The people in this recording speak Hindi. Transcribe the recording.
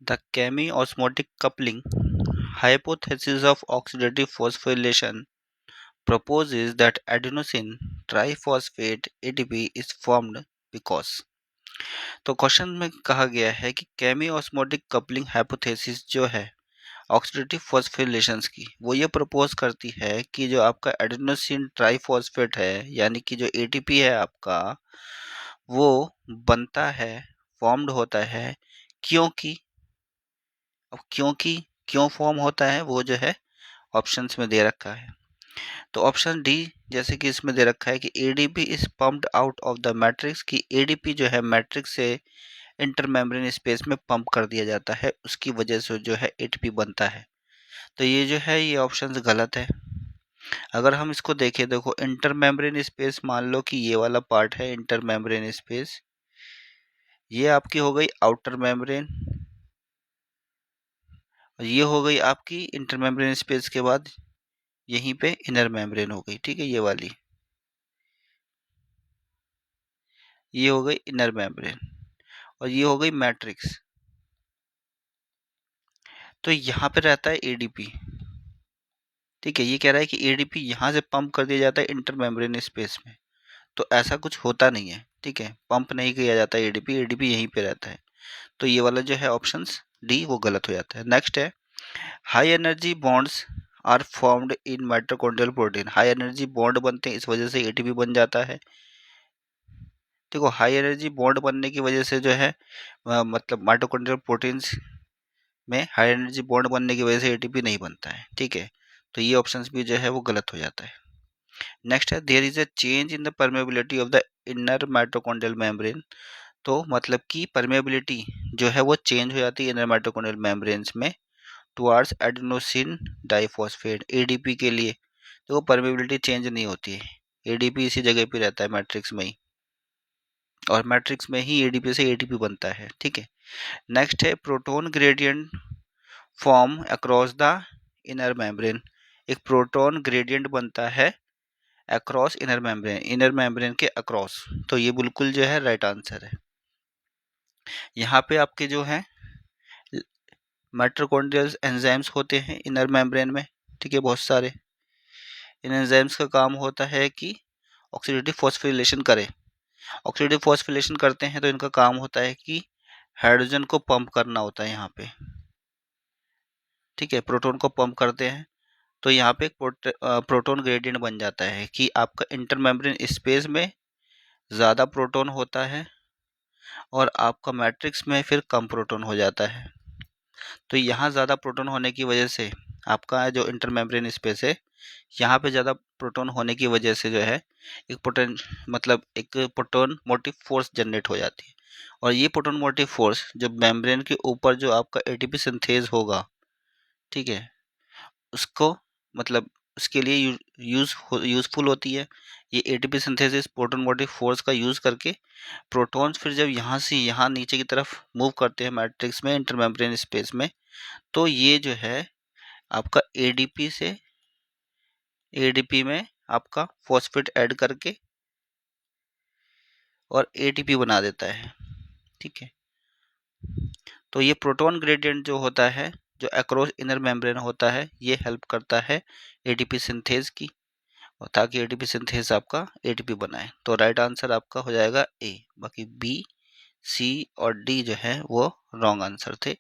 The chemiosmotic coupling hypothesis of oxidative phosphorylation proposes that adenosine triphosphate ATP is formed because। तो क्वेश्चन में कहा गया है कि केमियोस्मोटिक कपलिंग हाइपोथेसिस जो है ऑक्सीडेटिव फॉस्फोरिलेशंस की, वो ये प्रपोज करती है कि जो आपका एडेनोसिन ट्राइफॉस्फेट है, यानी कि जो एटीपी है आपका, वो बनता है, फॉर्म्ड होता है, क्योंकि अब क्यों फॉर्म होता है वो जो है ऑप्शंस में दे रखा है। तो ऑप्शन डी जैसे कि इसमें दे रखा है कि ADP is pumped out of the matrix, की एडीपी जो है मैट्रिक्स से इंटरमेम्ब्रेन स्पेस में पंप कर दिया जाता है, उसकी वजह से जो है एटीपी बनता है। तो ये जो है ये ऑप्शन गलत है। अगर हम इसको देखें, देखो इंटरमेम्ब्रेन स्पेस, मान लो कि ये वाला पार्ट है इंटरमेम्ब्रेन स्पेस, ये आपकी हो गई आउटर मेम्ब्रेन, और ये हो गई आपकी इंटरमेम्ब्रेन स्पेस के बाद यहीं पे इनर मेम्ब्रेन हो गई। ठीक है, ये वाली ये हो गई इनर मेम्ब्रेन, और ये हो गई मैट्रिक्स। तो यहाँ पे रहता है एडीपी। ठीक है, ये कह रहा है कि एडीपी यहाँ से पंप कर दिया जाता है इंटर मेम्ब्रेन स्पेस में, तो ऐसा कुछ होता नहीं है। ठीक है, पंप नहीं किया जाता एडीपी, एडीपी यहीं पे रहता है। तो ये वाला जो है ऑप्शंस डी वो गलत हो जाता है। नेक्स्ट है high energy bonds are formed in mitochondrial protein. High energy bond बनते हैं, इस वजह से एटीपी बन जाता है। देखो हाई एनर्जी बॉन्ड बनने की वजह से जो है मतलब माइटोकॉन्ड्रियल प्रोटीन्स में हाई एनर्जी बॉन्ड बनने की वजह से एटीपी नहीं बनता है। ठीक है, तो ये ऑप्शंस भी जो है वो गलत हो जाता है। नेक्स्ट है there is a change in the permeability of the inner mitochondrial membrane. तो मतलब कि परमेबिलिटी जो है वो चेंज हो जाती है इनर माइटोकॉन्ड्रियल मेम्ब्रेन्स में टुवार्ड्स एडेनोसिन डाइफॉस्फेट एडीपी के लिए। तो वो परमेबिलिटी चेंज नहीं होती है, एडीपी इसी जगह पे रहता है मैट्रिक्स में ही, और मैट्रिक्स में ही एडीपी से एटीपी बनता है। ठीक है, नेक्स्ट है proton gradient form across the inner membrane. एक प्रोटोन ग्रेडियंट बनता है अक्रॉस इनर मेम्ब्रेन के अक्रॉस। तो ये बिल्कुल जो है राइट आंसर है। यहाँ पे आपके जो है माइटोकॉन्ड्रियल एंजाइम्स होते हैं इनर मेम्ब्रेन में। ठीक है, बहुत सारे इन एंजाइम्स का काम होता है कि ऑक्सीडेटिव फॉस्फोरिलेशन करें। ऑक्सीडेटिव फॉस्फोरिलेशन करते हैं तो इनका काम होता है कि हाइड्रोजन को पंप करना होता है यहाँ पे। ठीक है, प्रोटॉन को पंप करते हैं, तो यहाँ पे एक प्रोटॉन ग्रेडियंट बन जाता है कि आपका इंटरमेम्ब्रेन स्पेस में ज़्यादा प्रोटॉन होता है और आपका मैट्रिक्स में फिर कम प्रोटॉन हो जाता है। तो यहाँ ज़्यादा प्रोटॉन होने की वजह से आपका जो इंटरमेम्ब्रेन स्पेस है, यहाँ पे ज़्यादा प्रोटॉन होने की वजह से जो है एक प्रोटॉन मोटिव फोर्स जनरेट हो जाती है। और ये प्रोटॉन मोटिव फोर्स जो मेम्ब्रेन के ऊपर जो आपका एटीपी सिंथेज होगा, ठीक है, उसको मतलब उसके लिए यूज़फुल होती है। ये ATP synthesis proton motive force का यूज़ करके प्रोटॉन्स फिर जब यहाँ से यहाँ नीचे की तरफ मूव करते हैं मैट्रिक्स में इंटरमेम्ब्रेन स्पेस में, तो ये जो है आपका एडीपी में आपका फॉस्फेट ऐड करके और एटीपी बना देता है। ठीक है, तो ये प्रोटॉन ग्रेडियंट जो होता है जो अक्रॉस इनर मेम्ब्रेन होता है, ये हेल्प करता है एटीपी सिंथेज की, और ताकि एटीपी सिंथेज आपका एटीपी बनाए। तो राइट आंसर आपका हो जाएगा ए। बाकी बी, सी और डी जो है वो रॉन्ग आंसर थे।